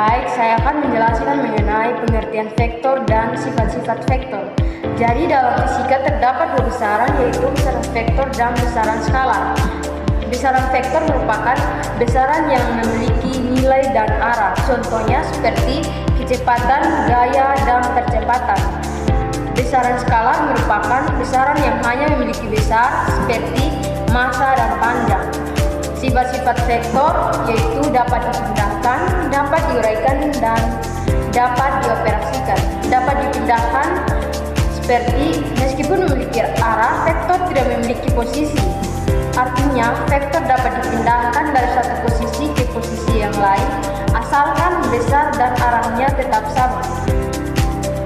Baik, saya akan menjelaskan mengenai pengertian vektor dan sifat-sifat vektor. Jadi dalam fisika terdapat dua besaran, yaitu besaran vektor dan besaran skalar. Besaran vektor merupakan besaran yang memiliki nilai dan arah. Contohnya seperti kecepatan, gaya, dan percepatan. Besaran skalar merupakan besaran yang hanya memiliki besar seperti massa dan panjang. Sifat-sifat vektor yaitu dapat dipindahkan, dapat diuraikan, dan dapat dioperasikan. Dapat dipindahkan seperti meskipun memiliki arah, vektor tidak memiliki posisi. Artinya, vektor dapat dipindahkan dari satu posisi ke posisi yang lain, asalkan besar dan arahnya tetap sama.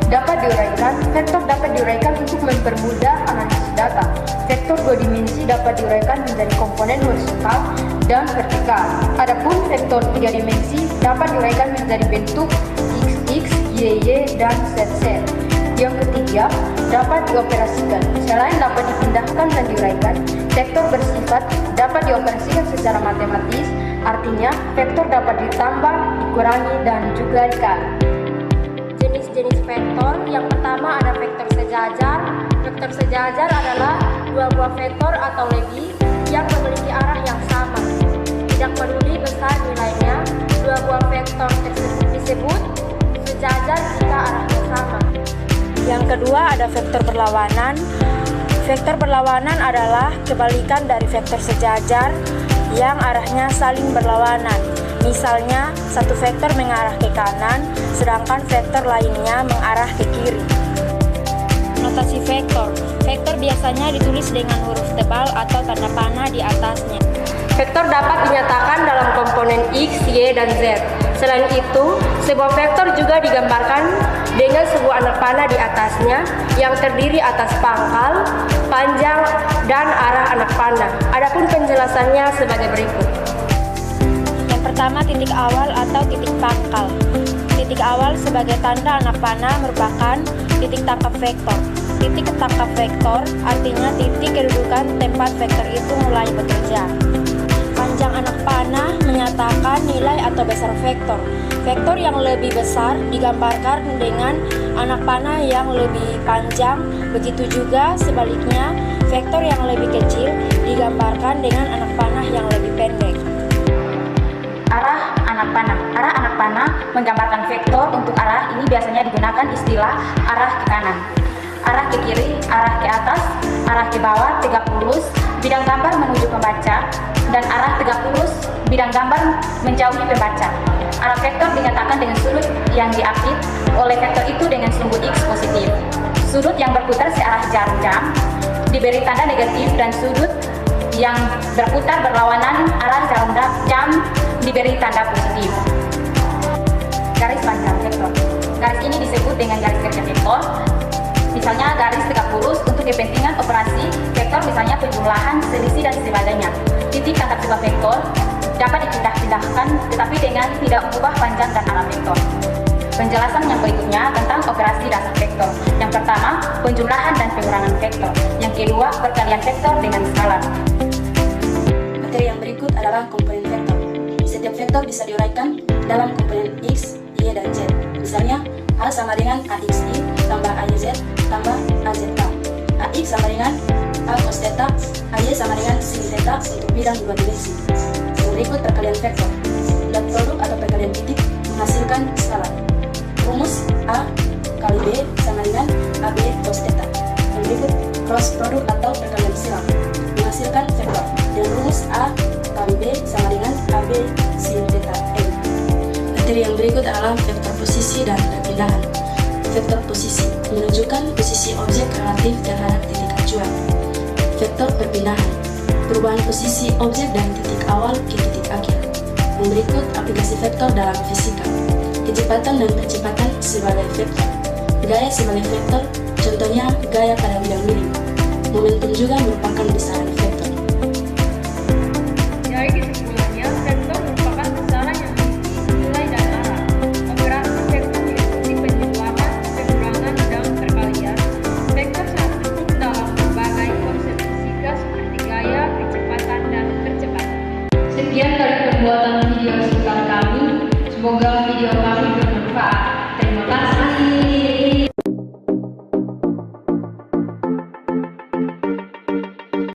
Dapat diuraikan, vektor dapat diuraikan untuk mempermudah analisis data. Vektor dua dimensi dapat diuraikan menjadi komponen horizontal dan vertikal. Adapun vektor tiga dimensi dapat diuraikan menjadi bentuk x, y, dan z. Yang ketiga, dapat dioperasikan. Selain dapat dipindahkan dan diuraikan, vektor bersifat dapat dioperasikan secara matematis. Artinya, vektor dapat ditambah, dikurangi, dan juga dikali. Jenis-jenis vektor, yang pertama ada vektor sejajar. Vektor sejajar adalah dua buah vektor atau lebih yang memiliki arah yang sama. Tidak peduli besar nilainya, dua buah vektor tersebut disebut sejajar jika arahnya sama. Yang kedua ada vektor berlawanan. Vektor berlawanan adalah kebalikan dari vektor sejajar yang arahnya saling berlawanan. Misalnya, satu vektor mengarah ke kanan, sedangkan vektor lainnya mengarah ke kiri. Notasi vektor. Vektor biasanya ditulis dengan huruf tebal atau tanda panah di atasnya. Vektor dapat dinyatakan dalam komponen X, Y, dan Z. Selain itu, sebuah vektor juga digambarkan dengan sebuah anak panah di atasnya yang terdiri atas pangkal, panjang, dan arah anak panah. Adapun penjelasannya sebagai berikut. Pertama, titik awal atau titik pangkal. Titik awal sebagai tanda anak panah merupakan titik tangkap vektor. Titik tangkap vektor artinya titik kedudukan tempat vektor itu mulai bekerja. Panjang anak panah menyatakan nilai atau besar vektor. Vektor yang lebih besar digambarkan dengan anak panah yang lebih panjang. Begitu juga sebaliknya, vektor yang lebih kecil digambarkan dengan anak panah yang lebih pendek. Arah anak panah menggambarkan vektor. Untuk arah ini biasanya digunakan istilah arah ke kanan, arah ke kiri, arah ke atas, arah ke bawah, tegak lurus, bidang gambar menuju pembaca, dan arah tegak lurus, bidang gambar menjauhi pembaca. Arah vektor dinyatakan dengan sudut yang diapit oleh vektor itu dengan sumbu X positif. Sudut yang berputar searah jarum jam diberi tanda negatif, dan sudut yang berputar berlawanan arah jarum jam diberi tanda positif. Garis panjang vektor. Garis ini disebut dengan garis kerja vektor. Misalnya garis tegak lurus untuk kepentingan operasi vektor, misalnya penjumlahan, selisih, dan sebagainya. Titik tangkap sebuah vektor dapat dipindah-pindahkan tetapi dengan tidak mengubah panjang dan arah vektor. Penjelasan yang berikutnya tentang operasi dasar vektor. Yang pertama, penjumlahan dan pengurangan vektor. Yang kedua, perkalian vektor dengan skalar. Materi yang berikut adalah komponen vektor. Setiap vektor bisa diuraikan dalam komponen X, Y, dan Z. Misalnya, A sama dengan AXY tambah AYZ tambah AZK. AX sama dengan A cos theta, AY sama dengan sin theta untuk bidang dua dimensi. Yang berikut perkalian vektor. Dot produk atau perkalian titik menghasilkan skalar. Rumus A kali B sama dengan AB cos theta. Yang berikut cross produk atau perkalian silang menghasilkan vektor. Dan rumus A kali B sama dengan AB sin theta M. Materi yang berikut adalah vektor posisi dan perpindahan. Vektor posisi menunjukkan posisi objek relatif terhadap titik acuan. Vektor perpindahan, perubahan posisi objek dari titik awal ke titik akhir. Yang berikut aplikasi vektor dalam fisika. Kecepatan dan percepatan sebagai vektor. Gaya sebagai vektor, contohnya gaya pada bidang miring. Momentum juga merupakan besaran vektor.